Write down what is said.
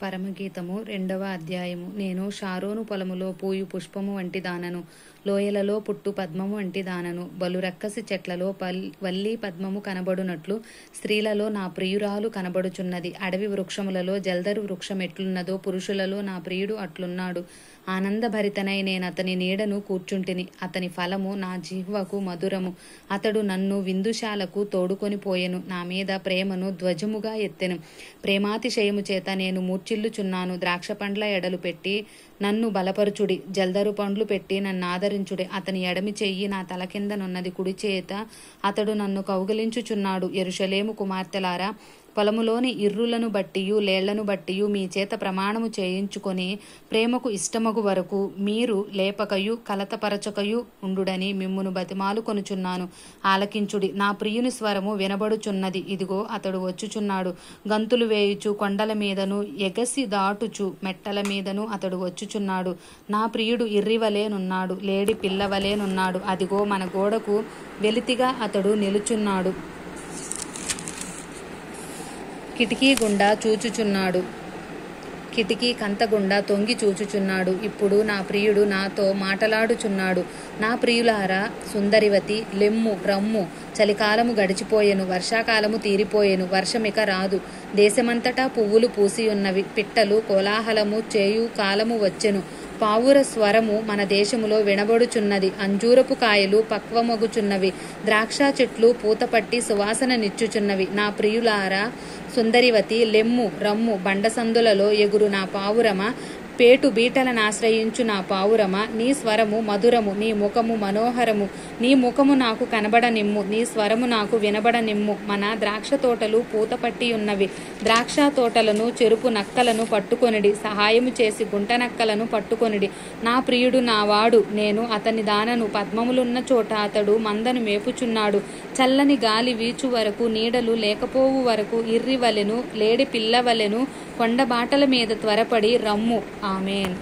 పరమగీతము 2వ అధ్యాయము. నేను షారోను పొలములో పూయు పుష్పము వంటి దానను, లోయలలో పుట్టు పద్మము వంటి దానను. బలు రక్కసి చెట్లలో వల్లి పద్మము కనబడునట్లు స్త్రీలలో నా ప్రియురాలు కనబడుచున్నది. అడవి వృక్షములలో జల్దరు వృక్షం ఎట్లున్నదో పురుషులలో నా ప్రియుడు అట్లున్నాడు. ఆనందభరితనై నేనతని నీడను కూర్చుంటిని. అతని ఫలము నా జిహ్వకు మధురము. అతడు నన్ను విందుశాలకు తోడుకొని పోయెను. నా మీద ప్రేమను ధ్వజముగా ఎత్తెను. ప్రేమాతిశయము చేత నేను మూర్ఛిల్లుచున్నాను. ద్రాక్ష పండ్ల ఎడలు పెట్టి నన్ను బలపరుచుడి, జల్దరు పండ్లు పెట్టి నన్ను ఆదరించుడి. అతని ఎడమి చెయ్యి నా తల కిందనున్నది, కుడి చేత అతడు నన్ను కౌగిలించుచున్నాడు. యెరూషలేము కుమార్తెలారా, పొలములోని ఇర్రులను బట్టియు లేళ్లను బట్టియు మీ చేత ప్రమాణము చేయించుకొని ప్రేమకు ఇష్టమగు వరకు మీరు లేపకయు కలతపరచకయు ఉండుడని మిమ్మును బతిమాలు కొనుచున్నాను. ఆలకించుడి. నా ప్రియుని స్వరము వినబడుచున్నది. ఇదిగో అతడు వచ్చుచున్నాడు. గంతులు వేయుచు కొండల మీదను ఎగసి దాటుచు మెట్టల మీదను అతడు వచ్చుచున్నాడు. నా ప్రియుడు ఇర్రివలేనున్నాడు, లేడి పిల్లవలేనున్నాడు. అదిగో మన గోడకు వెలితిగా అతడు నిలుచున్నాడు. కిటికీ గుండా చూచుచున్నాడు. కిటికీ కంతగుండా తొంగి చూచుచున్నాడు. ఇప్పుడు నా ప్రియుడు నాతో మాటలాడుచున్నాడు. నా ప్రియులారా, సుందరివతి లెమ్ము, రమ్ము. చలికాలము గడిచిపోయెను, వర్షాకాలము తీరిపోయెను, వర్షమిక రాదు. దేశమంతటా పువ్వులు పూసియున్నవి. పిట్టలు కోలాహలము చేయు కాలము వచ్చెను. పావుర స్వరము మన దేశములో వినబడుచున్నది. అంజూరపు కాయలు పక్వమగుచున్నవి. ద్రాక్ష చెట్లు పూతపట్టి సువాసన నిచ్చుచున్నవి. నా ప్రియులారా, సుందరివతి లెమ్ము, రమ్ము. బండసందులలో ఎగురు నా పావురమా, పేటు బీటలను ఆశ్రయించు నా పావురమా. నీ స్వరము మధురము, నీ ముఖము మనోహరము. నీ ముఖము నాకు కనబడనిమ్ము, నీ స్వరము నాకు వినబడనిమ్ము. మన ద్రాక్ష తోటలు పూతపట్టి ఉన్నవి. ద్రాక్ష తోటలను చెరుపు నక్కలను పట్టుకొనిడి, సహాయము చేసి గుంట నక్కలను పట్టుకొనిడి. నా ప్రియుడు నావాడు, నేను అతని దానను. పద్మములున్న చోట అతడు మందను మేపుచున్నాడు. చల్లని గాలి వీచు వరకు, నీడలు లేకపోవు వరకు ఇర్రివలెను, లేడి పిల్లవలెను కొండ బాటల మీద త్వరపడి రమ్ము. ఆమేన్.